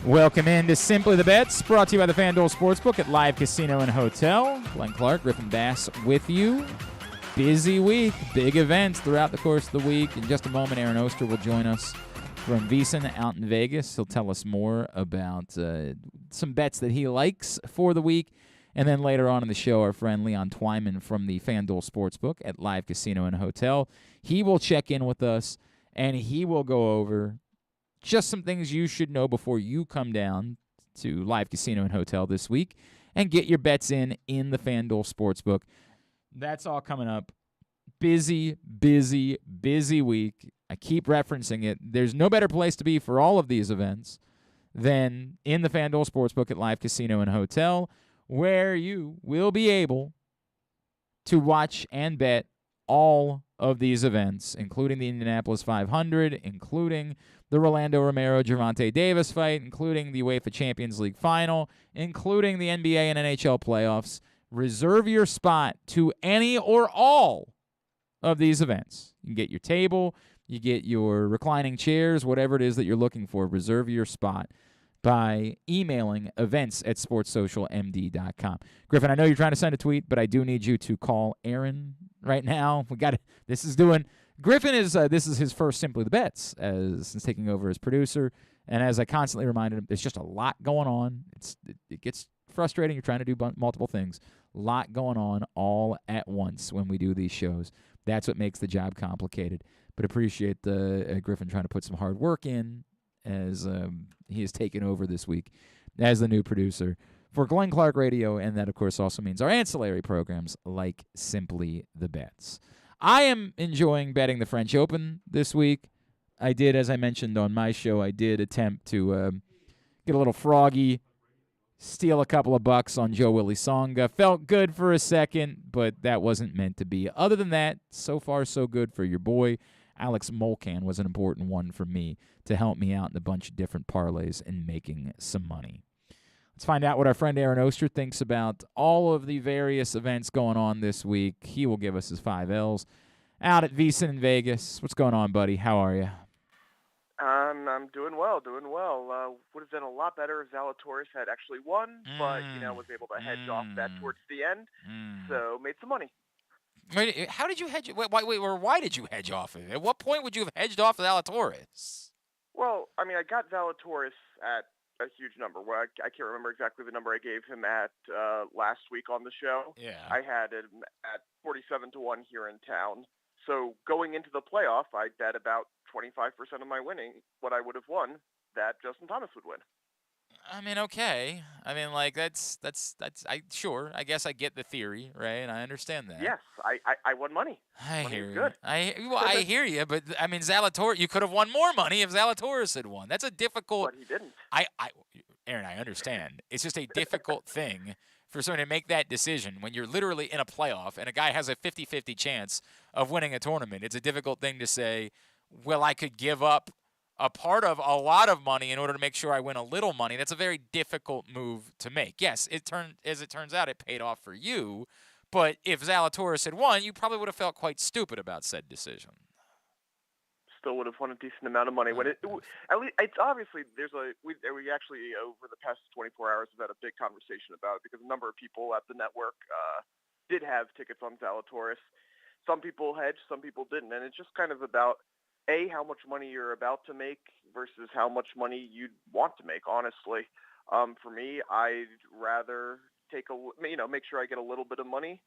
Welcome into Simply the Bets, brought to you by the Fanduel Sportsbook at Live Casino and Hotel. Glenn Clark, Griffin Bass with you. Busy week, big events throughout the course of the week. In just a moment, Aaron Oster will join us from VSiN out in Vegas. He'll tell us more about some bets that he likes for the week. And then later on in the show, our friend Leon Twyman from the Fanduel Sportsbook at Live Casino and Hotel. He will check in with us, and he will go over just some things you should know before you come down to Live Casino and Hotel this week and get your bets in the FanDuel Sportsbook. That's all coming up. Busy, busy, busy week. I keep referencing it. There's no better place to be for all of these events than in the FanDuel Sportsbook at Live Casino and Hotel, where you will be able to watch and bet all of these events, including the Indianapolis 500, including the Rolando Romero Gervonta Davis fight, including the UEFA Champions League final, including the NBA and NHL playoffs. Reserve your spot to any or all of these events. You can get your table, you get your reclining chairs, whatever it is that you're looking for. Reserve your spot by emailing events@sportssocialmd.com. Griffin, I know you're trying to send a tweet, but I do need you to call Aaron right now. Griffin is this is his first Simply the Bets since taking over as producer, and as I constantly reminded him, there's just a lot going on. It gets frustrating. You're trying to do multiple things. A lot going on all at once when we do these shows. That's what makes the job complicated. But appreciate Griffin trying to put some hard work in as he has taken over this week as the new producer for Glenn Clark Radio, and that, of course, also means our ancillary programs like Simply the Bets. I am enjoying betting the French Open this week. I did, as I mentioned on my show, I did attempt to get a little froggy, steal a couple of bucks on Joe Willie Songa. Felt good for a second, but that wasn't meant to be. Other than that, so far so good for your boy. Alex Molcan was an important one for me to help me out in a bunch of different parlays and making some money. Let's find out what our friend Aaron Oster thinks about all of the various events going on this week. He will give us his 5 L's out at VSiN in Vegas. What's going on, buddy? How are you? I'm doing well. Would have done a lot better if Zalatoris had actually won, but was able to hedge off that towards the end, so made some money. Wait, how did you hedge? Why did you hedge off of it? At what point would you have hedged off Zalatoris? Well, I mean, I got Zalatoris at a huge number. Well, I can't remember exactly the number I gave him at last week on the show. Yeah. I had it at 47-1 here in town. So going into the playoff, I bet about 25% of my winning, what I would have won, that Justin Thomas would win. I mean, okay. I mean, like that's. I guess I get the theory, right? And I understand that. Yes, I won money. I hear you. Good. I hear you, but I mean, Zalatoris. You could have won more money if Zalatoris had won. That's a difficult. But he didn't. Aaron, I understand. It's just a difficult thing for someone to make that decision when you're literally in a playoff and a guy has a 50-50 chance of winning a tournament. It's a difficult thing to say, well, I could give up a part of a lot of money in order to make sure I win a little money. That's a very difficult move to make. Yes, as it turns out, it paid off for you. But if Zalatoris had won, you probably would have felt quite stupid about said decision. Still would have won a decent amount of money. When at least it's obviously we actually over the past 24 hours have had a big conversation about it because a number of people at the network did have tickets on Zalatoris. Some people hedged, some people didn't, and it's just kind of about how much money you're about to make versus how much money you'd want to make. Honestly, for me, I'd rather make sure I get a little bit of money.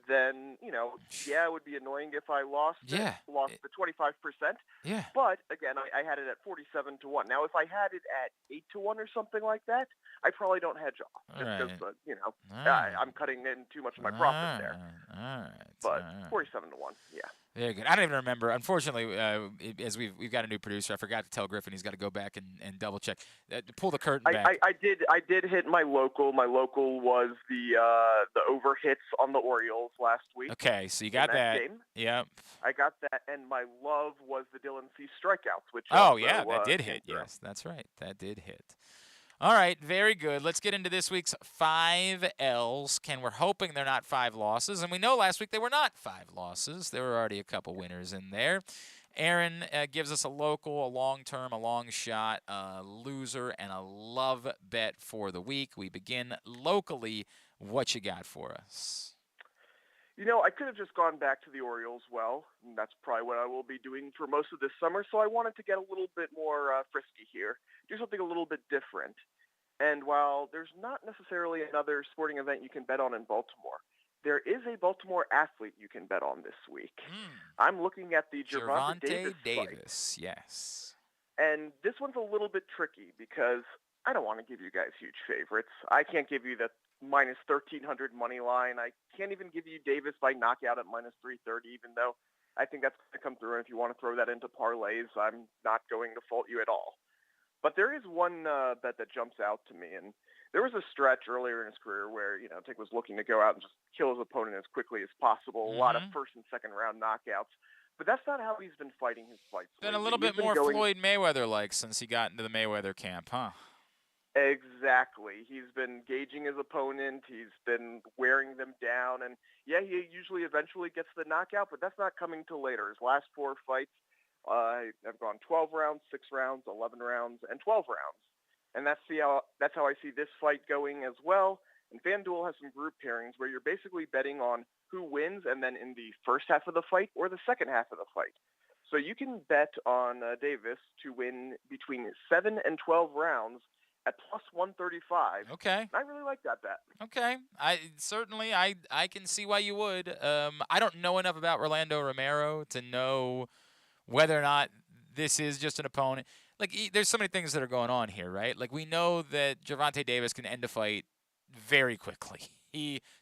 Then it would be annoying if I lost the 25%. Yeah. But again, I had it at 47-1. Now, if I had it at 8-1 or something like that, I probably don't hedge off just because I'm cutting in too much of my profit there. All right. But 47-1, yeah. Very good. I don't even remember. Unfortunately, as we've got a new producer, I forgot to tell Griffin he's got to go back and double check. Pull the curtain back. I did hit my local. My local was the over hits on the Orioles last week. Okay, so you got that. Game. Yep. I got that, and my love was the Dylan Cease strikeouts, which that did hit. Yes, that's right. That did hit. All right, very good. Let's get into this week's 5 L's. Ken, we're hoping they're not 5 losses, and we know last week they were not 5 losses. There were already a couple winners in there. Aaron gives us a local, a long-term, a long shot, a loser, and a love bet for the week. We begin locally. What you got for us? I could have just gone back to the Orioles. Well, and that's probably what I will be doing for most of this summer. So I wanted to get a little bit more frisky here, do something a little bit different. And while there's not necessarily another sporting event you can bet on in Baltimore, there is a Baltimore athlete you can bet on this week. I'm looking at the Gervonta Davis fight. Yes. And this one's a little bit tricky because I don't want to give you guys huge favorites. I can't give you the minus 1,300 money line. I can't even give you Davis by knockout at minus 330, even though I think that's going to come through. And if you want to throw that into parlays, I'm not going to fault you at all. But there is one bet that jumps out to me, and there was a stretch earlier in his career where, Tick was looking to go out and just kill his opponent as quickly as possible. A lot of first and second round knockouts. But that's not how he's been fighting his fights. Been a little bit more Floyd Mayweather-like since he got into the Mayweather camp, huh? Exactly. He's been gauging his opponent. He's been wearing them down. And, yeah, he usually eventually gets the knockout, but that's not coming till later. His last 4 fights have gone 12 rounds, 6 rounds, 11 rounds, and 12 rounds. And that's how I see this fight going as well. And Fanduel has some group pairings where you're basically betting on who wins and then in the first half of the fight or the second half of the fight. So you can bet on Davis to win between 7 and 12 rounds at plus 135. Okay. I really like that bet. Okay. I can see why you would. I don't know enough about Rolando Romero to know whether or not this is just an opponent. Like, there's so many things that are going on here, right? Like, we know that Gervonta Davis can end a fight very quickly.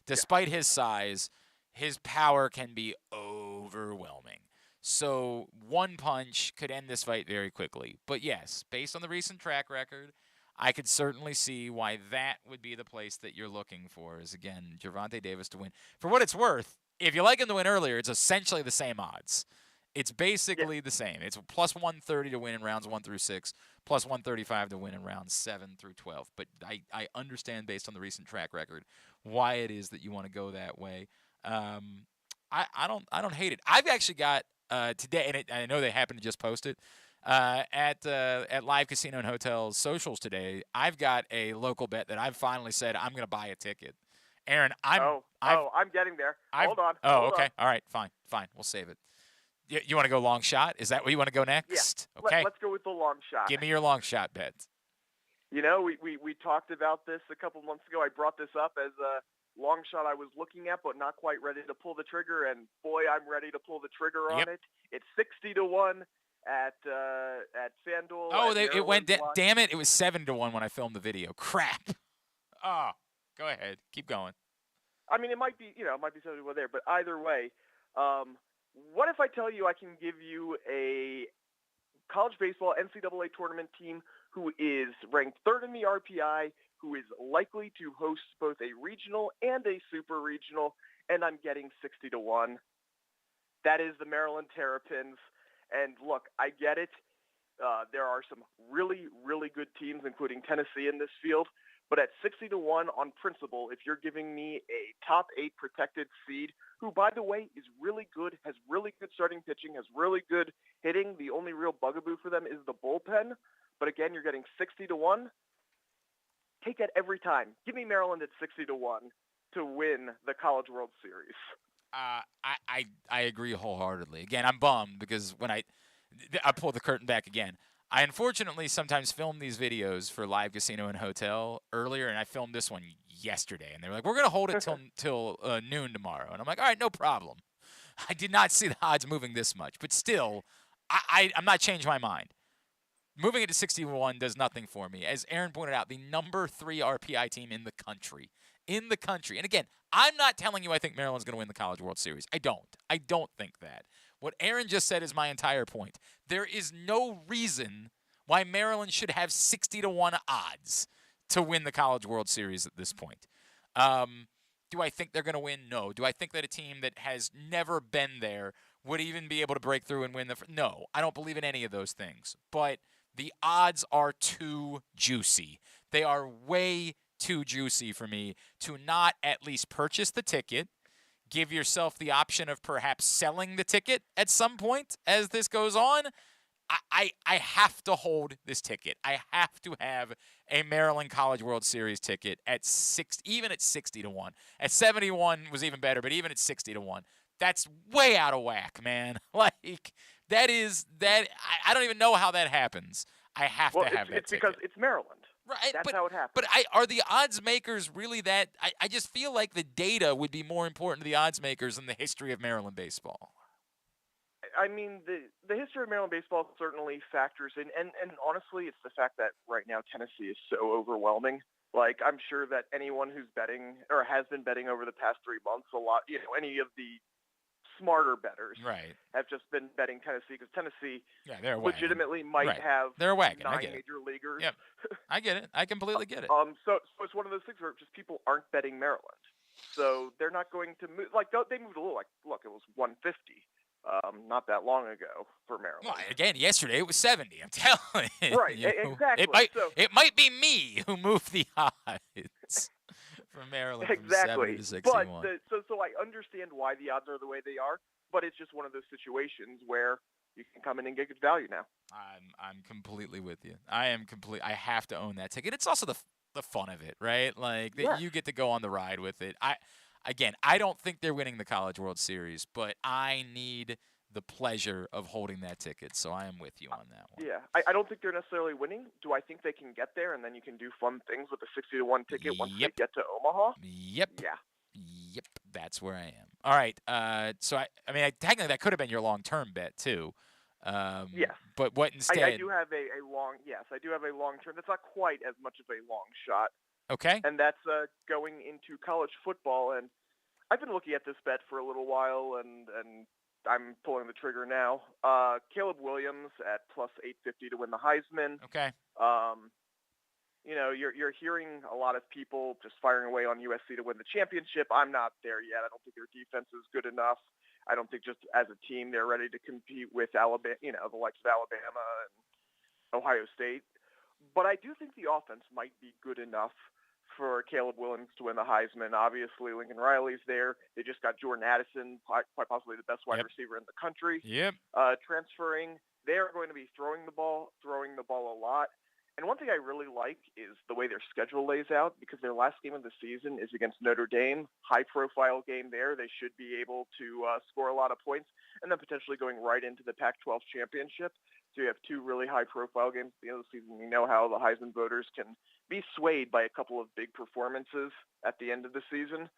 Despite his size, his power can be overwhelming. So one punch could end this fight very quickly. But yes, based on the recent track record, I could certainly see why that would be the place that you're looking for, is, again, Gervonta Davis to win. For what it's worth, if you like him to win earlier, it's essentially the same odds. It's basically the same. It's plus 130 to win in rounds 1 through 6, plus 135 to win in rounds 7 through 12. But I understand, based on the recent track record, why it is that you want to go that way. I don't hate it. I've actually got today, and I know they happen to just post it, at Live Casino and Hotels socials today. I've got a local bet that I've finally said I'm going to buy a ticket. Aaron, I'm getting there. Hold on. Okay. All right. Fine. We'll save it. You want to go long shot? Is that where you want to go next? Yeah. Okay. Let's go with the long shot. Give me your long shot bet. We talked about this a couple months ago. I brought this up as a long shot I was looking at, but not quite ready to pull the trigger. And boy, I'm ready to pull the trigger on it. It's 60-1 at Fanduel. Oh, it went. Damn it! It was 7-1 when I filmed the video. Crap. Oh, go ahead. Keep going. I mean, it might be 7-1 there, but either way. What if I tell you I can give you a college baseball NCAA tournament team who is ranked 3rd in the RPI, who is likely to host both a regional and a super regional, and I'm getting 60-1. That is the Maryland Terrapins. And look, I get it. There are some really, really good teams, including Tennessee, in this field. But at 60-1 on principle, if you're giving me a top 8 protected seed, who, by the way, is really good, has really good starting pitching, has really good hitting, the only real bugaboo for them is the bullpen. But again, you're getting 60-1. Take that every time. Give me Maryland at 60-1 to win the College World Series. I agree wholeheartedly. Again, I'm bummed because when I pull the curtain back again, I unfortunately sometimes film these videos for Live Casino and Hotel earlier, and I filmed this one yesterday. And they were like, we're going to hold it till noon tomorrow. And I'm like, all right, no problem. I did not see the odds moving this much. But still, I'm not changing my mind. Moving it to 61 does nothing for me. As Aaron pointed out, the number 3 RPI team in the country. And again, I'm not telling you I think Maryland's going to win the College World Series. I don't think that. What Aaron just said is my entire point. There is no reason why Maryland should have 60-1 odds to win the College World Series at this point. Do I think they're going to win? No. Do I think that a team that has never been there would even be able to break through and win no, I don't believe in any of those things. But The odds are too juicy. They are way too juicy for me to not at least purchase the ticket, give yourself the option of perhaps selling the ticket at some point as this goes on. I have to hold this ticket. I have to have a Maryland College World Series ticket at even at 60 to 1. At 71 was even better, but even at 60 to 1, that's way out of whack, man. Like I don't even know how that happens. I have to have that it's ticket. because it's Maryland. Right, That's how it happens. But are the odds makers really that? I just feel like the data would be more important to the odds makers than the history of Maryland baseball. I mean, the history of Maryland baseball certainly factors in, and honestly, it's the fact that right now Tennessee is so overwhelming. Like, I'm sure that anyone who's betting or has been betting over the past 3 months, any of the smarter bettors have just been betting Tennessee because Tennessee they're legitimately might have they're a wagon. 9 major leaguers. Yep. I get it. I completely get it. So it's one of those things where just people aren't betting Maryland. So they're not going to move. Like, they moved a little. Like, look, it was 150 not that long ago for Maryland. Well, again, yesterday it was 70. I'm telling you. Right, exactly. It might be me who moved the odds from Maryland from 70 to 61. But so I understand why the odds are the way they are, but it's just one of those situations where you can come in and get good value now. I'm completely with you. I have to own that ticket. It's also the fun of it, right? Like you get to go on the ride with it. I don't think they're winning the College World Series, but I need the pleasure of holding that ticket, so I am with you on that one. Yeah, I don't think they're necessarily winning. Do I think they can get there, and then you can do fun things with a 60 to 1 ticket once they get to Omaha? Yep. Yeah. Yep. That's where I am. All right. So technically that could have been your long-term bet too. Yes. But what instead? I do have a long. Yes, I do have a long term. That's not quite as much of a long shot. Okay. And that's going into college football. And I've been looking at this bet for a little while, and I'm pulling the trigger now. Caleb Williams at plus 850 to win the Heisman. Okay. You're hearing a lot of people just firing away on USC to win the championship. I'm not there yet. I don't think their defense is good enough. I don't think just as a team they're ready to compete with Alabama, the likes of Alabama and Ohio State. But I do think the offense might be good enough for Caleb Williams to win the Heisman. Obviously, Lincoln Riley's there. They just got Jordan Addison, quite possibly the best wide receiver in the country. Yep. Transferring. They are going to be throwing the ball a lot. And one thing I really like is the way their schedule lays out, because their last game of the season is against Notre Dame, high-profile game there. They should be able to score a lot of points, and then potentially going right into the Pac-12 championship. So you have 2 really high-profile games at the end of the season. You know how the Heisman voters can be swayed by a couple of big performances at the end of the season.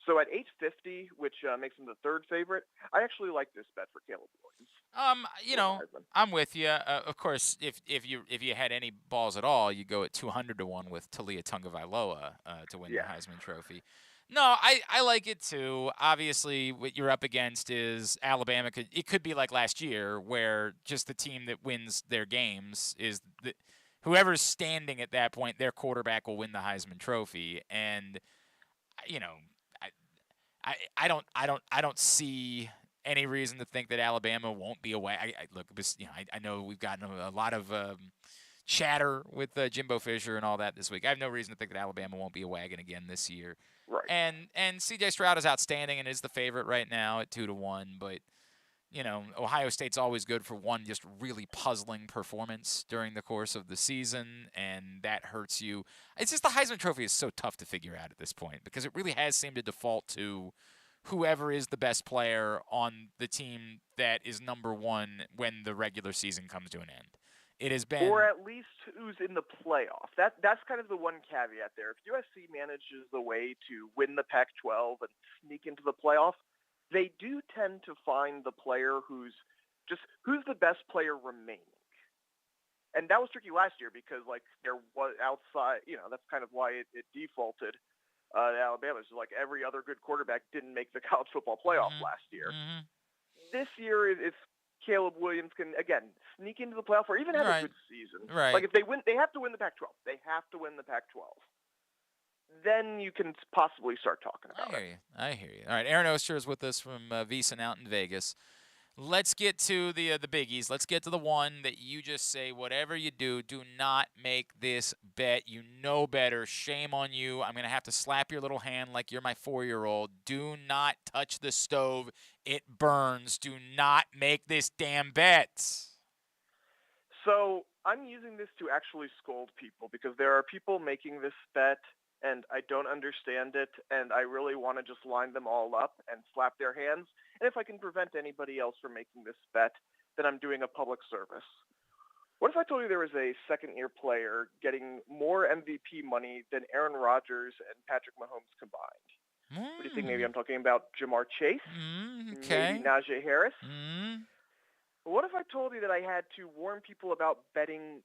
So at 850, which makes him the 3rd favorite, I actually like this bet for Caleb Williams. I'm with you. Of course, if you had any balls at all, you go at 200 to 1 with Talia Tagovailoa to win the Heisman Trophy. No, I like it too. Obviously, what you're up against is Alabama. It could be like last year, where just the team that wins their games is whoever's standing at that point, their quarterback will win the Heisman Trophy, and I don't see any reason to think that Alabama won't be away. I know we've gotten a lot of chatter with Jimbo Fisher and all that this week. I have no reason to think that Alabama won't be a wagon again this year. Right. And C.J. Stroud is outstanding and is the favorite right now at 2 to 1. But Ohio State's always good for one just really puzzling performance during the course of the season, and that hurts you. It's just the Heisman Trophy is so tough to figure out at this point because it really has seemed to default to whoever is the best player on the team that is number one when the regular season comes to an end. It has been, or at least who's in the playoff. That's kind of the one caveat there. If USC manages the way to win the Pac-12 and sneak into the playoff, they do tend to find the player who's the best player remaining. And that was tricky last year because there was outside, that's kind of why it defaulted to Alabama. So every other good quarterback didn't make the college football playoff last year. Mm-hmm. This year, if Caleb Williams can, again, sneak into the playoff or even have a good season. Right. If they win, they have to win the Pac-12. They have to win the Pac-12. Then you can possibly start talking about it. I hear you. All right, Aaron Oster is with us from VSiN out in Vegas. Let's get to the biggies. Let's get to the one that you just say, whatever you do, do not make this bet. You know better. Shame on you. I'm going to have to slap your little hand like you're my 4-year-old. Do not touch the stove. It burns. Do not make this damn bet. So I'm using this to actually scold people because there are people making this bet and I don't understand it, and I really want to just line them all up and slap their hands. And if I can prevent anybody else from making this bet, then I'm doing a public service. What if I told you there was a second-year player getting more MVP money than Aaron Rodgers and Patrick Mahomes combined? What do you think? Maybe I'm talking about Jamar Chase? Okay. Maybe Najee Harris? What if I told you that I had to warn people about betting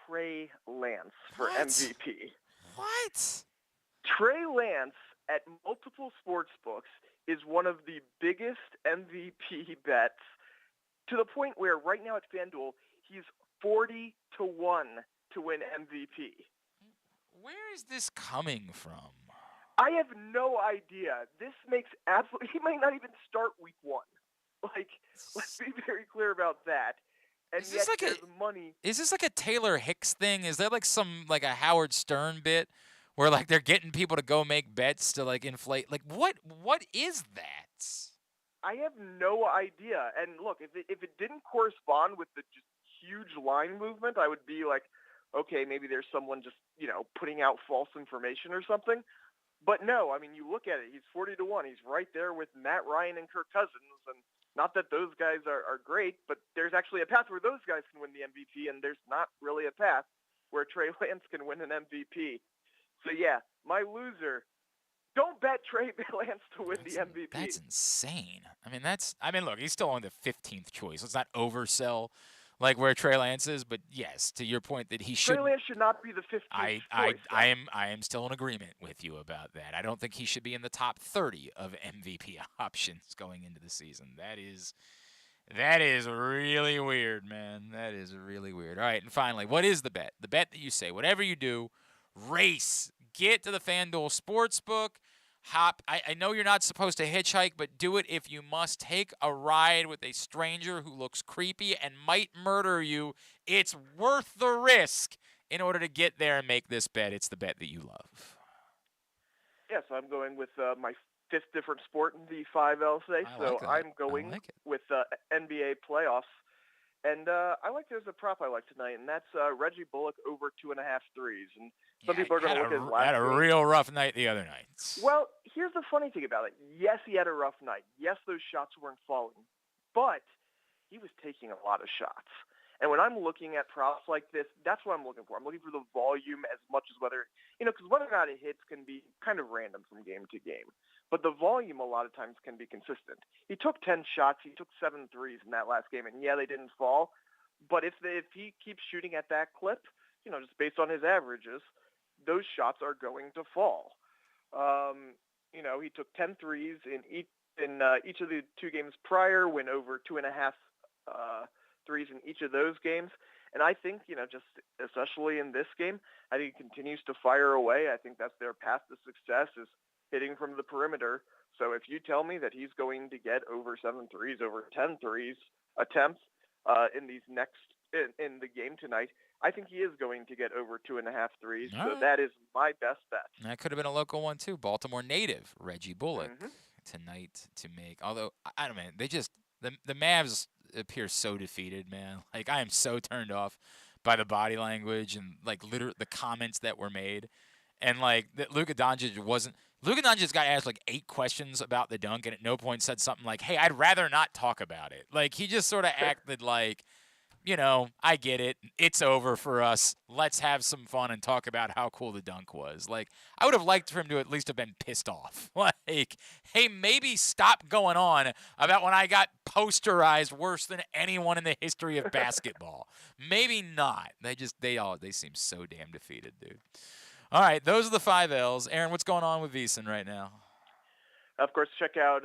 Trey Lance for MVP? What? Trey Lance at multiple sports books is one of the biggest MVP bets, to the point where right now at Fanduel, he's 40-1 to win MVP. Where is this coming from? I have no idea. This makes absolutely... He might not even start week 1. Like, let's be very clear about that. And Is yet this like there's money. Is this like a Taylor Hicks thing? Is that like a Howard Stern bit where like they're getting people to go make bets to like inflate? Like what is that? I have no idea. And look, if it didn't correspond with the just huge line movement, I would be like, okay, maybe there's someone just, putting out false information or something. But no, I mean, you look at it, he's 40-1. He's right there with Matt Ryan and Kirk Cousins. And not that those guys are great, but there's actually a path where those guys can win the MVP, and there's not really a path where Trey Lance can win an MVP. So, yeah, my loser, don't bet Trey Lance to win the MVP. That's insane. Look, he's still on the 15th choice. Let's not oversell like where Trey Lance is, but yes, to your point that he should. Trey Lance should not be the 15th choice. I am still in agreement with you about that. I don't think he should be in the top 30 of MVP options going into the season. That is really weird, man. That is really weird. All right, and finally, what is the bet? The bet that you say, whatever you do, race. Get to the Fanduel Sportsbook. Hop. I know you're not supposed to hitchhike, but do it if you must. Take a ride with a stranger who looks creepy and might murder you. It's worth the risk in order to get there and make this bet. It's the bet that you love. Yes, I'm going with my fifth different sport in the 5L today. I'm going with NBA playoffs. And there's a prop I like tonight, and that's Reggie Bullock over 2.5 threes. And some people are going to look at his last had a real rough night the other night. Well, here's the funny thing about it. Yes, he had a rough night. Yes, those shots weren't falling. But he was taking a lot of shots. And when I'm looking at props like this, that's what I'm looking for. I'm looking for the volume as much as whether, because whether or not it hits can be kind of random from game to game. But the volume a lot of times can be consistent. He took 10 shots. He took 7 threes in that last game. And, yeah, they didn't fall. But if he keeps shooting at that clip, just based on his averages, those shots are going to fall. He took 10 threes in each of the 2 games prior, went over 2.5 threes in each of those games. And I think, just especially in this game, I think he continues to fire away. I think that's their path to success is hitting from the perimeter. So if you tell me that he's going to get over 7 threes, over 10 threes attempts in the game tonight, I think he is going to get over 2.5 threes. So that is my best bet. That could have been a local one too. Baltimore native Reggie Bullock tonight to make. Although I don't know, they just the Mavs appear so defeated, man. Like I am so turned off by the body language and like literally the comments that were made, and like that Luka Doncic got asked like 8 questions about the dunk, and at no point said something like, "Hey, I'd rather not talk about it." Like he just sort of acted like, I get it. It's over for us. Let's have some fun and talk about how cool the dunk was. Like, I would have liked for him to at least have been pissed off. Like, hey, maybe stop going on about when I got posterized worse than anyone in the history of basketball. Maybe not. They seem so damn defeated, dude. All right, those are the 5 L's. Aaron, what's going on with VSiN right now? Of course, check out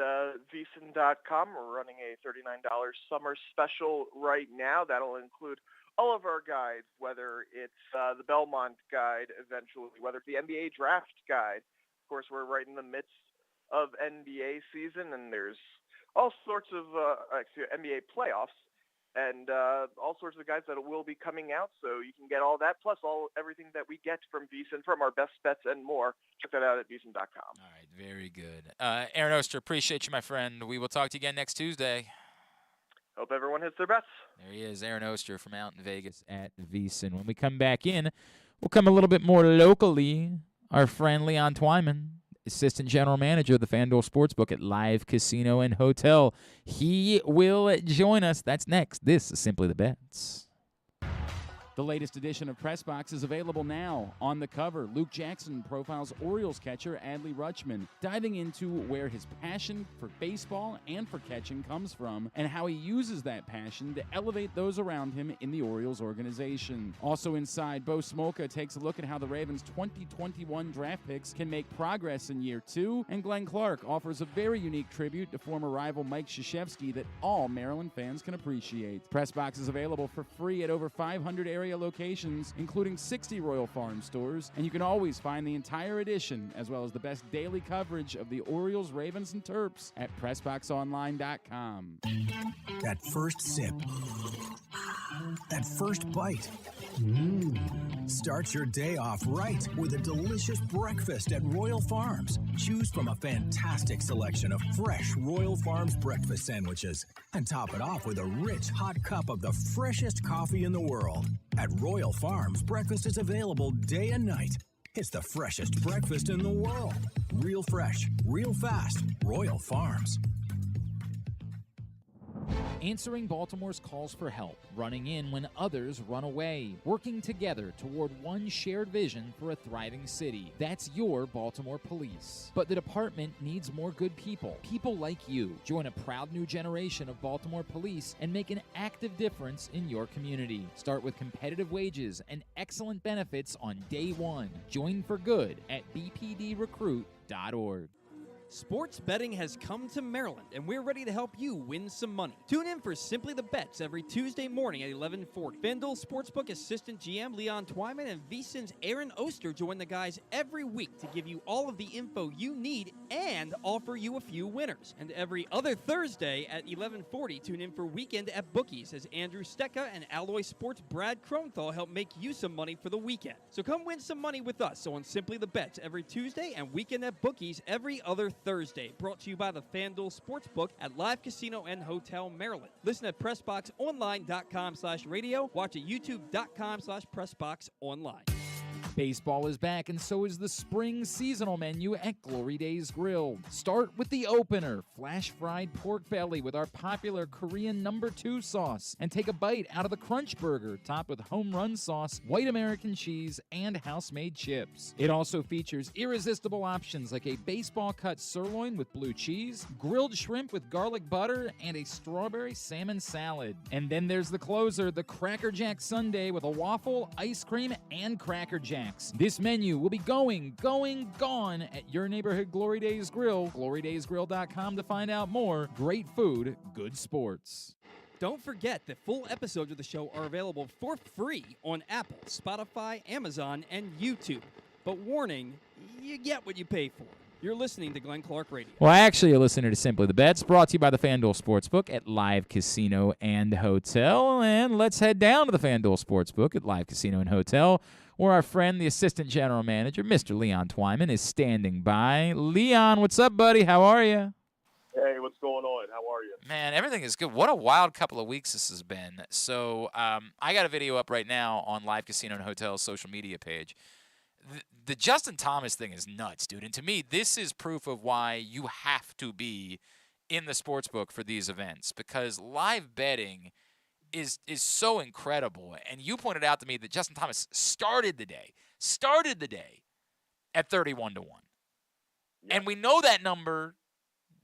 VSiN.com. We're running a $39 summer special right now. That'll include all of our guides, whether it's the Belmont guide eventually, whether it's the NBA draft guide. Of course, we're right in the midst of NBA season, and there's all sorts of NBA playoffs, and all sorts of guys that will be coming out. So you can get all that, plus everything that we get from VSiN, from our best bets and more. Check that out at VSiN.com. All right, very good. Aaron Oster, appreciate you, my friend. We will talk to you again next Tuesday. Hope everyone hits their bets. There he is, Aaron Oster from out in Vegas at VSiN. When we come back in, we'll come a little bit more locally. Our friend Leon Twyman, Assistant General Manager of the Fanduel Sportsbook at Live Casino and Hotel. He will join us. That's next. This is Simply the Bets. The latest edition of Press Box is available now. On the cover, Luke Jackson profiles Orioles catcher Adley Rutschman, diving into where his passion for baseball and for catching comes from and how he uses that passion to elevate those around him in the Orioles organization. Also inside, Bo Smolka takes a look at how the Ravens' 2021 draft picks can make progress in year 2, and Glenn Clark offers a very unique tribute to former rival Mike Krzyzewski that all Maryland fans can appreciate. Press Box is available for free at over 500 area locations, including 60 Royal Farm stores, and you can always find the entire edition, as well as the best daily coverage of the Orioles, Ravens, and Terps at PressBoxOnline.com. That first sip. That first bite. Start your day off right with a delicious breakfast at Royal Farms. Choose from a fantastic selection of fresh Royal Farms breakfast sandwiches and top it off with a rich hot cup of the freshest coffee in the world. At Royal Farms, breakfast is available day and night. It's the freshest breakfast in the world. Real fresh, real fast. Royal Farms. Answering Baltimore's calls for help, running in when others run away, working together toward one shared vision for a thriving city. That's your Baltimore Police. But the department needs more good people, people like you. Join a proud new generation of Baltimore Police and make an active difference in your community. Start with competitive wages and excellent benefits on day one. Join for good at bpdrecruit.org. Sports betting has come to Maryland, and we're ready to help you win some money. Tune in for Simply the Bets every Tuesday morning at 11:40. Fanduel Sportsbook Assistant GM Leon Twyman and VSiN's Aaron Oster join the guys every week to give you all of the info you need and offer you a few winners. And every other Thursday at 11:40, tune in for Weekend at Bookies as Andrew Stecca and Alloy Sports' Brad Kronthal help make you some money for the weekend. So come win some money with us on Simply the Bets every Tuesday and Weekend at Bookies every other Thursday, brought to you by the Fanduel Sportsbook at Live Casino and Hotel, Maryland. Listen at PressBoxOnline.com/radio. Watch at YouTube.com/PressBoxOnline. Baseball is back, and so is the spring seasonal menu at Glory Days Grill. Start with the opener, flash-fried pork belly with our popular Korean No. 2 sauce, and take a bite out of the Crunch Burger, topped with home run sauce, white American cheese, and house-made chips. It also features irresistible options like a baseball-cut sirloin with blue cheese, grilled shrimp with garlic butter, and a strawberry salmon salad. And then there's the closer, the Cracker Jack Sundae with a waffle, ice cream, and Cracker Jack. This menu will be gone at your neighborhood Glory Days Grill. GloryDaysGrill.com to find out more. Great food, good sports. Don't forget that full episodes of the show are available for free on Apple, Spotify, Amazon, and YouTube. But warning, you get what you pay for. You're listening to Glenn Clark Radio. Well, actually, you're listening to Simply the Bets, brought to you by the FanDuel Sportsbook at Live Casino and Hotel. And let's head down to the FanDuel Sportsbook at Live Casino and Hotel, where our friend, the Assistant General Manager, Mr. Leon Twyman, is standing by. Leon, what's up, buddy? How are you? Hey, what's going on? How are you? Man, everything is good. What a wild couple of weeks this has been. So I got a video up right now on Live Casino and Hotel's social media page. The Justin Thomas thing is nuts, dude. And to me, this is proof of why you have to be in the sportsbook for these events, because live betting is so incredible. And you pointed out to me that Justin Thomas started the day at 31-1. Yep. And we know that number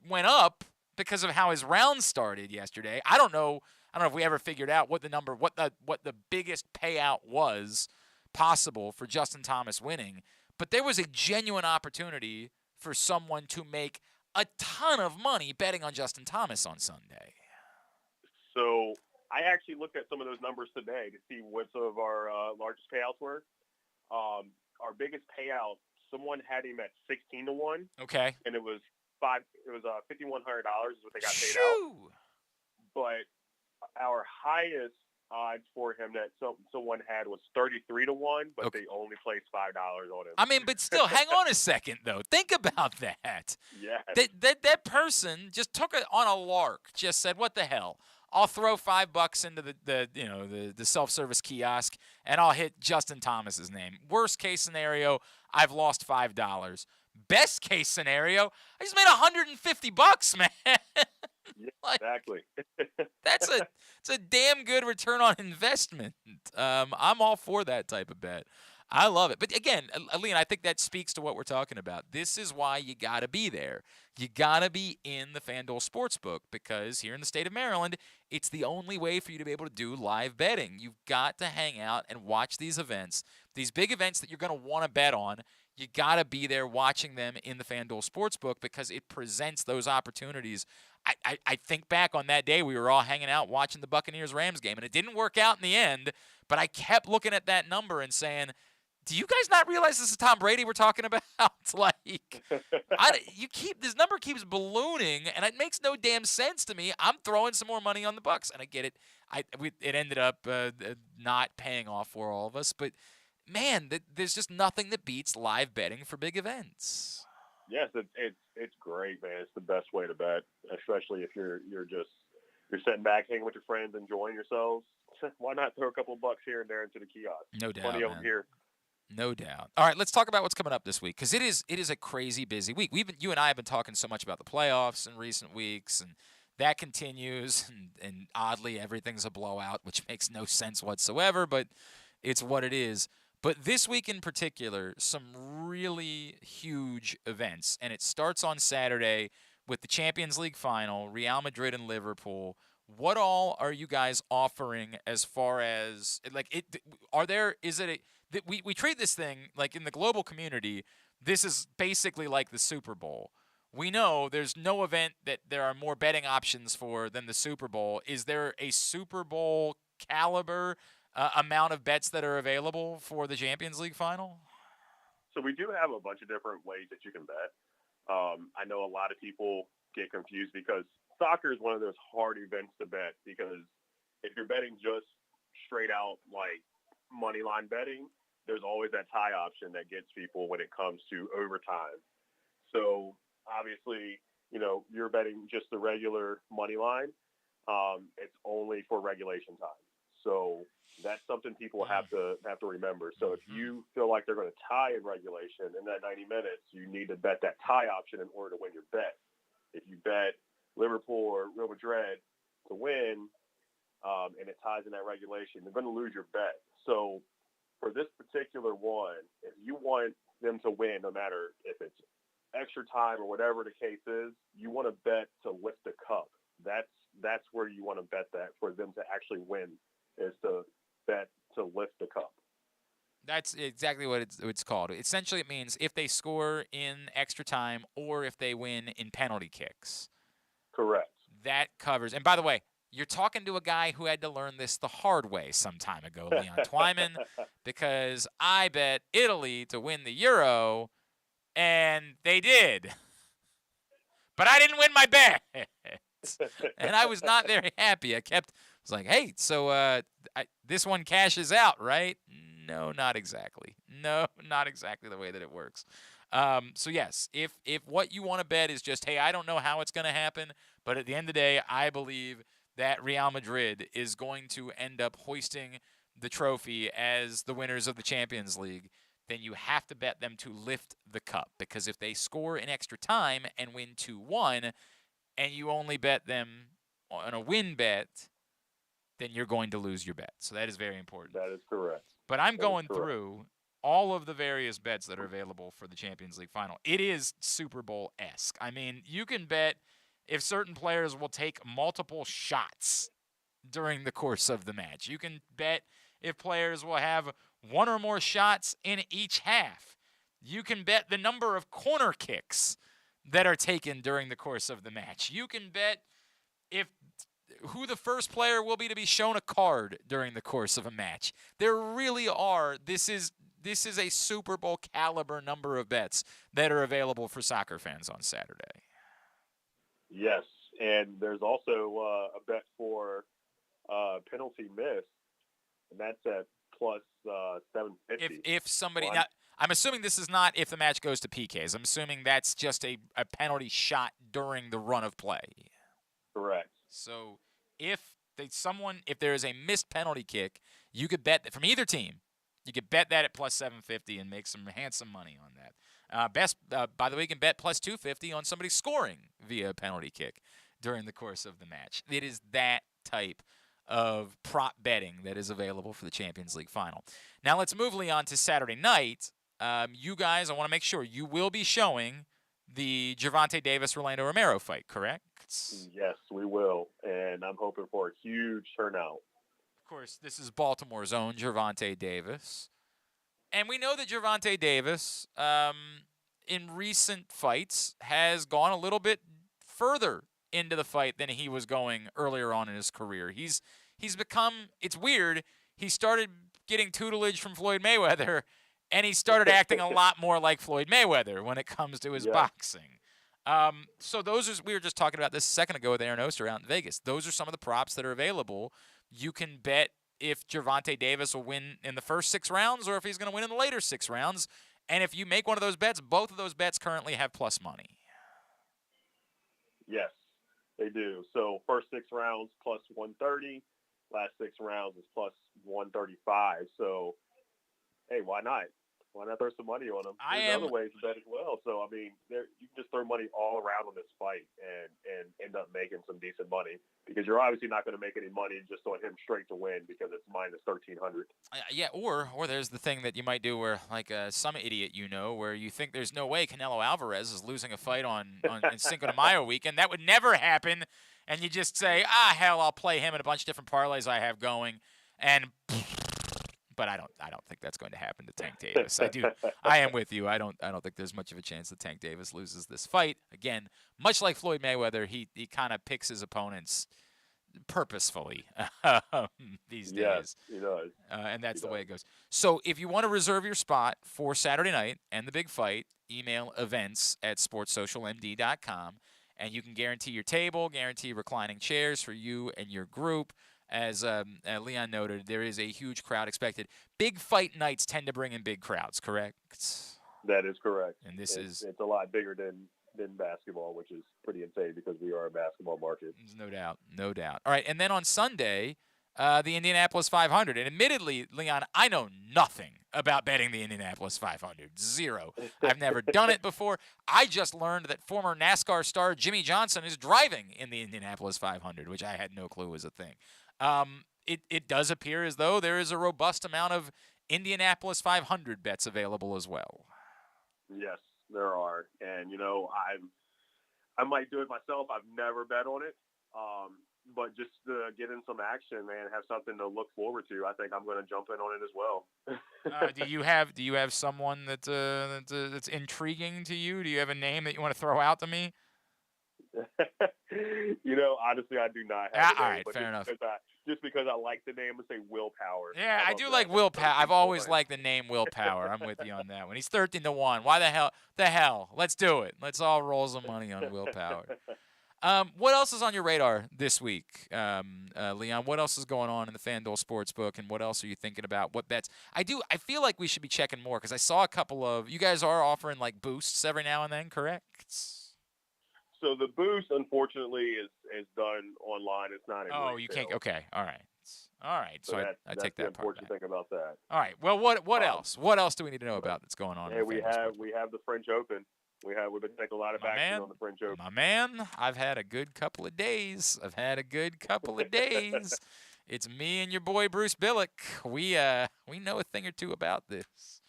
went up because of how his round started yesterday. I don't know if we ever figured out what the biggest payout was possible for Justin Thomas winning, but there was a genuine opportunity for someone to make a ton of money betting on Justin Thomas on Sunday. So I actually looked at some of those numbers today to see what some of our largest payouts were. Our biggest payout, someone had him at 16-1. Okay. And it was $5,100 is what they got paid out. But our highest odds for him that someone had was 33-1, but they only placed $5 on him. I mean, but still, hang on a second though. Think about that. Yeah. That person just took it on a lark. Just said, "What the hell? I'll throw $5 into the self-service kiosk, and I'll hit Justin Thomas's name. Worst case scenario, I've lost $5. Best case scenario, I just made $150, man." Yeah, exactly. It's a damn good return on investment. I'm all for that type of bet. I love it. But again, Leon, I think that speaks to what we're talking about. This is why you got to be there. You got to be in the Fanduel Sportsbook because here in the state of Maryland, it's the only way for you to be able to do live betting. You've got to hang out and watch these events, these big events that you're going to want to bet on. You got to be there watching them in the Fanduel Sportsbook because it presents those opportunities. I think back on that day we were all hanging out watching the Buccaneers-Rams game, and it didn't work out in the end, but I kept looking at that number and saying, do you guys not realize this is Tom Brady we're talking about? This number keeps ballooning, and it makes no damn sense to me. I'm throwing some more money on the Bucs, and I get it. It ended up not paying off for all of us, but man, there's just nothing that beats live betting for big events. Yes, it's great, man. It's the best way to bet, especially if you're sitting back, hanging with your friends, enjoying yourselves. Why not throw a couple of bucks here and there into the kiosk? No doubt, Plenty of them here. No doubt. All right, let's talk about what's coming up this week because it is a crazy busy week. You and I have been talking so much about the playoffs in recent weeks, and that continues. And oddly, everything's a blowout, which makes no sense whatsoever, but it's what it is. But this week in particular, some really huge events. And it starts on Saturday with the Champions League final, Real Madrid and Liverpool. What all are you guys offering as far as, we treat this thing, like in the global community, this is basically like the Super Bowl. We know there's no event that there are more betting options for than the Super Bowl. Is there a Super Bowl caliber amount of bets that are available for the Champions League final? So we do have a bunch of different ways that you can bet. I know a lot of people get confused because soccer is one of those hard events to bet because if you're betting just straight out like money line betting, there's always that tie option that gets people when it comes to overtime. So obviously, you're betting just the regular money line. It's only for regulation time. So that's something people have to remember. So if you feel like they're going to tie in regulation in that 90 minutes, you need to bet that tie option in order to win your bet. If you bet Liverpool or Real Madrid to win and it ties in that regulation, you're going to lose your bet. So for this particular one, if you want them to win, no matter if it's extra time or whatever the case is, you want to bet to lift the cup. That's where you want to bet that for them to actually win. Is to bet to lift the cup. That's exactly what it's called. Essentially, it means if they score in extra time or if they win in penalty kicks. Correct. That covers. And by the way, you're talking to a guy who had to learn this the hard way some time ago, Leon Twyman, because I bet Italy to win the Euro, and they did. But I didn't win my bet. And I was not very happy. I was like, hey, so this one cashes out, right? No, not exactly. No, not exactly the way that it works. So, yes, if what you want to bet is just, hey, I don't know how it's going to happen, but at the end of the day, I believe that Real Madrid is going to end up hoisting the trophy as the winners of the Champions League, then you have to bet them to lift the cup. Because if they score in extra time and win 2-1, and you only bet them on a win bet, then you're going to lose your bet. So that is very important. That is correct. But I'm going through all of the various bets that are available for the Champions League final. It is Super Bowl-esque. I mean, you can bet if certain players will take multiple shots during the course of the match. You can bet if players will have one or more shots in each half. You can bet the number of corner kicks that are taken during the course of the match. You can bet who the first player will be to be shown a card during the course of a match. There really are. This is a Super Bowl caliber number of bets that are available for soccer fans on Saturday. Yes, and there's also a bet for penalty miss, and that's at plus 750. If somebody now, I'm assuming this is not if the match goes to PKs. I'm assuming that's just a penalty shot during the run of play. Correct. So if there is a missed penalty kick, you could bet that from either team. You could bet that at plus 750 and make some handsome money on that. By the way, you can bet plus 250 on somebody scoring via a penalty kick during the course of the match. It is that type of prop betting that is available for the Champions League final. Now let's move, Leon, to Saturday night. You guys, I want to make sure you will be showing the Gervonta Davis Rolando Romero fight, correct? Yes, we will, and I'm hoping for a huge turnout. Of course, this is Baltimore's own Gervonta Davis. And we know that Gervonta Davis, in recent fights, has gone a little bit further into the fight than he was going earlier on in his career. He's become, it's weird, he started getting tutelage from Floyd Mayweather, and he started acting a lot more like Floyd Mayweather when it comes to his boxing. So we were just talking about this a second ago with Aaron Oster out in Vegas. Those are some of the props that are available. You can bet if Gervonta Davis will win in the first 6 rounds or if he's going to win in the later 6 rounds. And if you make one of those bets, both of those bets currently have plus money. Yes, they do. So first 6 rounds plus 130, last 6 rounds is plus 135. So, hey, why not? Why not throw some money on them? There's other ways to bet as well. So, I mean, you can just throw money all around on this fight and end up making some decent money because you're obviously not going to make any money just on him straight to win because it's minus 1,300. Yeah, or there's the thing that you might do where, like some idiot where you think there's no way Canelo Alvarez is losing a fight on Cinco de Mayo weekend. That would never happen. And you just say, hell, I'll play him in a bunch of different parlays I have going. But I don't think that's going to happen to Tank Davis. I am with you. I don't think there's much of a chance that Tank Davis loses this fight. Again, much like Floyd Mayweather, he kind of picks his opponents purposefully these days. Yes, he does. And that's the way it goes. So if you want to reserve your spot for Saturday night and the big fight, email events@sportssocialmd.com, and you can guarantee your table, guarantee reclining chairs for you and your group. As Leon noted, there is a huge crowd expected. Big fight nights tend to bring in big crowds, correct? That is correct. And it's a lot bigger than basketball, which is pretty insane because we are a basketball market. No doubt. All right, and then on Sunday, the Indianapolis 500. And admittedly, Leon, I know nothing about betting the Indianapolis 500. Zero. I've never done it before. I just learned that former NASCAR star Jimmy Johnson is driving in the Indianapolis 500, which I had no clue was a thing. It does appear as though there is a robust amount of Indianapolis 500 bets available as well. Yes, there are. And, I might do it myself. I've never bet on it. But just to get in some action, man, have something to look forward to, I think I'm going to jump in on it as well. Do you have someone that's intriguing to you? Do you have a name that you want to throw out to me? Honestly, I do not have all right, fair enough. Just because I like the name, I'm going to say Willpower. Yeah, I do like Willpower. I've always liked the name Willpower. I'm with you on that one. He's 13-1. Why the hell? Let's do it. Let's all roll some money on Willpower. What else is on your radar this week, Leon? What else is going on in the Fanduel Sportsbook, and what else are you thinking about? What bets? I feel like we should be checking more because I saw a couple of – you guys are offering like boosts every now and then, correct? So the boost, unfortunately, is done online. It's not in retail. You can't – okay, all right. So I take that part important thing about that. All right. Well, what else? What else do we need to know about that's going on? Hey, we have the French Open. We've been taking a lot of action on the French Open. My man, I've had a good couple of days. It's me and your boy Bruce Billick. We know a thing or two about this.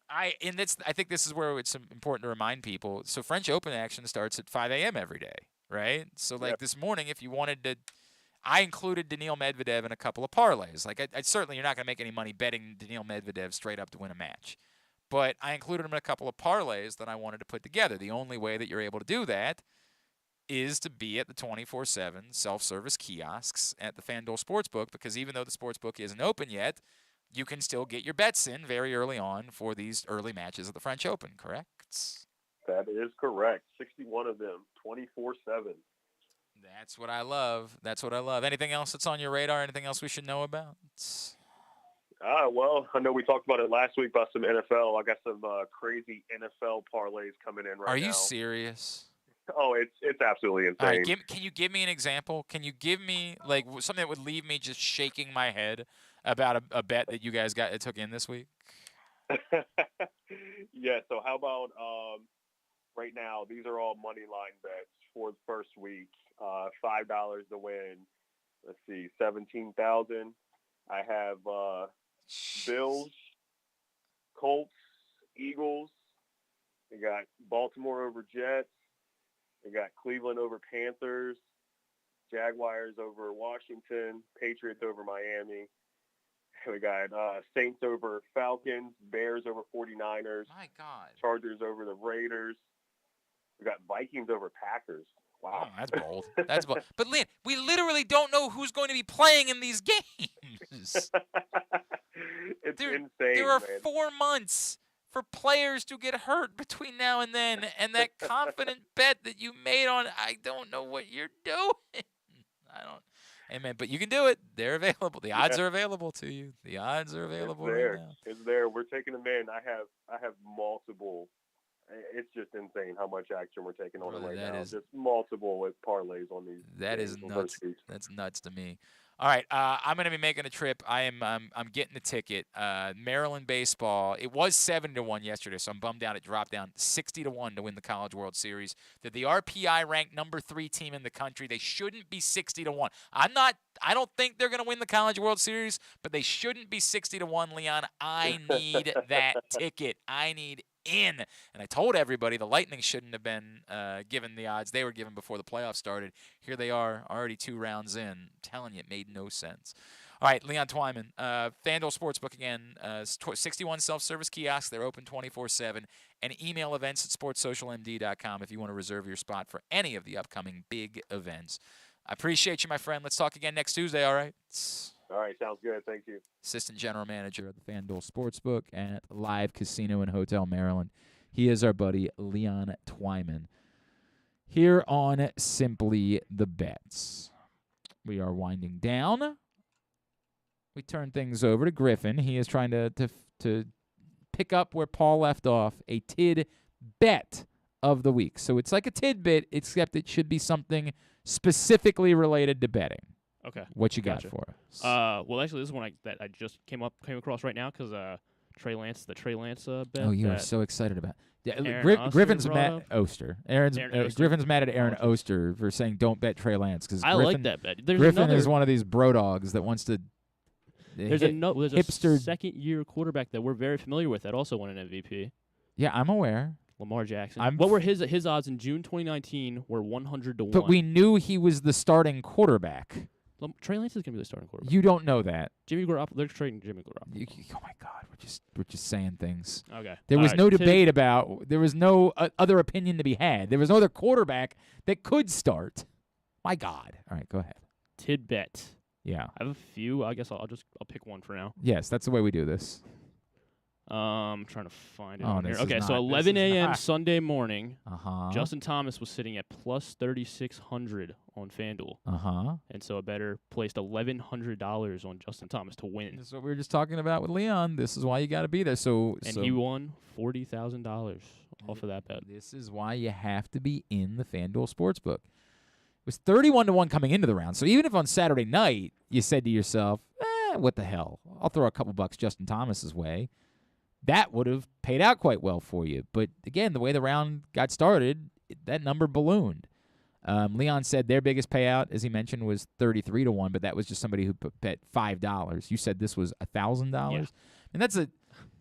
I think this is where it's important to remind people. So French Open action starts at 5 a.m. every day, right? So this morning, if you wanted to, I included Daniil Medvedev in a couple of parlays. Like I certainly you're not going to make any money betting Daniil Medvedev straight up to win a match. But I included him in a couple of parlays that I wanted to put together. The only way that you're able to do that is to be at the 24/7 self-service kiosks at the Fanduel Sportsbook, because even though the Sportsbook isn't open yet, you can still get your bets in very early on for these early matches at the French Open, correct? That is correct. 61 of them, 24/7. That's what I love. That's what I love. Anything else that's on your radar? Anything else we should know about? Well, I know we talked about it last week about some NFL. I got some crazy NFL parlays coming in right now. Are you serious? Oh, it's absolutely insane. All right, can you give me an example? Can you give me like something that would leave me just shaking my head about a bet that you guys took in this week? Yeah. So how about right now? These are all money line bets for the first week. $5 to win. Let's see, 17,000. I have Bills, Colts, Eagles. We got Baltimore over Jets. We got Cleveland over Panthers, Jaguars over Washington, Patriots over Miami. We got Saints over Falcons, Bears over 49ers. My God. Chargers over the Raiders. We got Vikings over Packers. Wow. Oh, that's bold. That's bold. But, Lynn, we literally don't know who's going to be playing in these games. It's insane, There are man. 4 months for players to get hurt between now and then, and that confident bet that you made on, I don't know what you're doing. Hey, man, but you can do it. They're available. The odds are available to you. The odds are available right now. It's there. We're taking them in. I have multiple. It's just insane how much action we're taking on it right now. Just multiple with parlays on these. That is nuts. That's nuts to me. All right, I'm going to be making a trip. I'm getting the ticket. Maryland baseball. It was 7-1 yesterday, so I'm bummed out. It dropped down 60-1 to win the College World Series. They're the RPI ranked number 3 team in the country. They shouldn't be 60-1. I don't think they're going to win the College World Series, but they shouldn't be 60-1. Leon, I need that ticket. I need in. And I told everybody the Lightning shouldn't have been given the odds they were given before the playoffs started. Here they are, already 2 rounds in. I'm telling you, it made no sense. All right, Leon Twyman, Fanduel Sportsbook again, 61 self-service kiosks. They're open 24/7. And email events at sportssocialmd.com if you want to reserve your spot for any of the upcoming big events. I appreciate you, my friend. Let's talk again next Tuesday, all right? All right, sounds good. Thank you. Assistant General Manager of the Fanduel Sportsbook at Live Casino and Hotel Maryland. He is our buddy Leon Twyman. Here on Simply the Bets. We are winding down. We turn things over to Griffin. He is trying to pick up where Paul left off, a tidbit of the week. So it's like a tidbit, except it should be something specifically related to betting. Okay. What you got for us? Well, actually, this is one that I just came across right now because the Trey Lance bet. Oh, you are so excited about. Yeah, Griffin's mad. Oster. Griffin's mad at Aaron Oster for saying don't bet Trey Lance because I like that bet. Griffin is one of these bro dogs that wants to. There's a hipster second-year quarterback that we're very familiar with that also won an MVP. Yeah, I'm aware. Lamar Jackson. What were his odds in June 2019? Were 100-1. But we knew he was the starting quarterback. Trey Lance is going to be the starting quarterback. You don't know that. Jimmy Garoppolo. They're trading Jimmy Garoppolo. Oh my God, we're just saying things. Okay. There was no debate about. There was no other opinion to be had. There was no other quarterback that could start. My God. All right, go ahead. Tidbit. Yeah. I have a few. I guess I'll pick one for now. Yes, that's the way we do this. I'm trying to find it on here. Okay, so 11 a.m. Sunday morning, Justin Thomas was sitting at plus 3,600 on FanDuel. And so a bettor placed $1,100 on Justin Thomas to win. This is what we were just talking about with Leon. This is why you got to be there. And he won $40,000 off of that bet. This is why you have to be in the FanDuel Sportsbook. It was 31-1 coming into the round. So even if on Saturday night you said to yourself, what the hell? I'll throw a couple bucks Justin Thomas's way. That would have paid out quite well for you. But, again, the way the round got started, that number ballooned. Leon said their biggest payout, as he mentioned, was 33-1, but that was just somebody who bet $5. You said this was $1,000? Yeah. And that's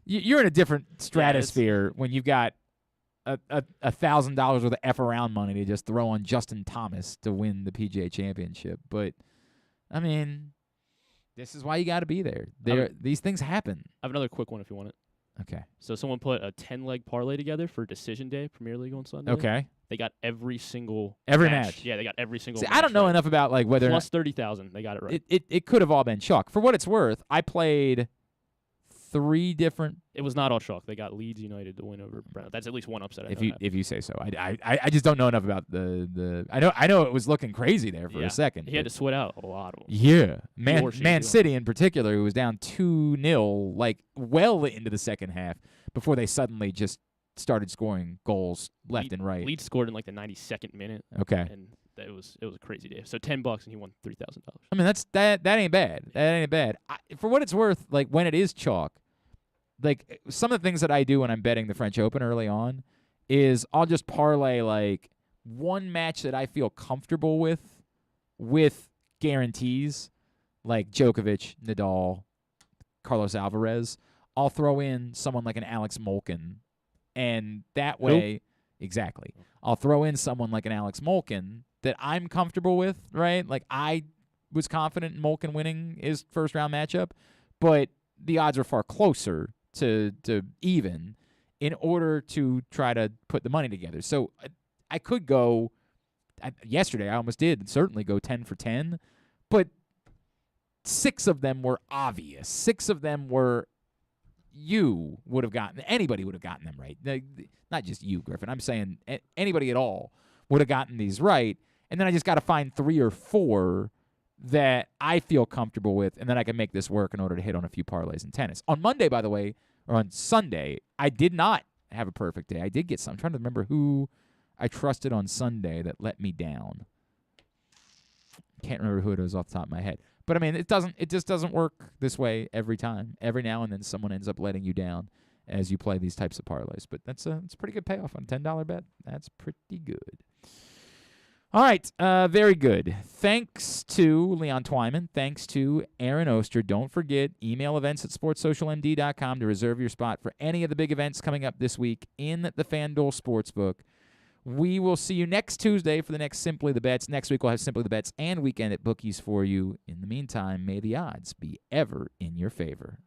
you're in a different stratosphere when you've got $1,000 worth of F-around money to just throw on Justin Thomas to win the PGA Championship. But, I mean, this is why you got to be there. These things happen. I have another quick one if you want it. Okay. So someone put a 10-leg parlay together for Decision Day, Premier League on Sunday. Okay. They got every match. Yeah, they got every single match. I don't know enough about like whether plus 30,000. They got it right. It could have all been chalk. For what it's worth, I played 3 different. It was not all chalk. They got Leeds United to win over Brentford. That's at least one upset. If you say so. I just don't know enough about the. I know it was looking crazy there for a second. He had to sweat out a lot of them. Yeah, Man City in particular, who was down 2-0 like well into the second half before they suddenly just started scoring goals left and right. Leeds scored in like the 92nd minute. Okay. And it was a crazy day. So $10 and he won $3,000. I mean that ain't bad. That ain't bad. For what it's worth, like when it is chalk, like some of the things that I do when I'm betting the French Open early on is I'll just parlay like one match that I feel comfortable with guarantees, like Djokovic, Nadal, Carlos Alvarez. I'll throw in someone like an Alex Molkin, and that way, exactly, I'll throw in someone like an Alex Molkin that I'm comfortable with, right? Like I was confident in Molkin winning his first round matchup, but the odds are far closer to even in order to try to put the money together. So I could go yesterday. I almost did certainly go 10 for 10, but 6 of them were obvious. 6 of them were anybody would have gotten them right. Not just you, Griffin. I'm saying anybody at all would have gotten these right. And then I just got to find 3 or 4 that I feel comfortable with, and then I can make this work in order to hit on a few parlays in tennis. On Monday, by the way, or on Sunday, I did not have a perfect day. I did get some. I'm trying to remember who I trusted on Sunday that let me down. Can't remember who it was off the top of my head. But I mean, it just doesn't work this way every time. Every now and then someone ends up letting you down as you play these types of parlays. But it's a pretty good payoff on a $10 bet. That's pretty good. All right, very good. Thanks to Leon Twyman. Thanks to Aaron Oster. Don't forget, email events@sportssocialmd.com to reserve your spot for any of the big events coming up this week in the Fanduel Sportsbook. We will see you next Tuesday for the next Simply the Bets. Next week we'll have Simply the Bets and Weekend at Bookies for you. In the meantime, may the odds be ever in your favor.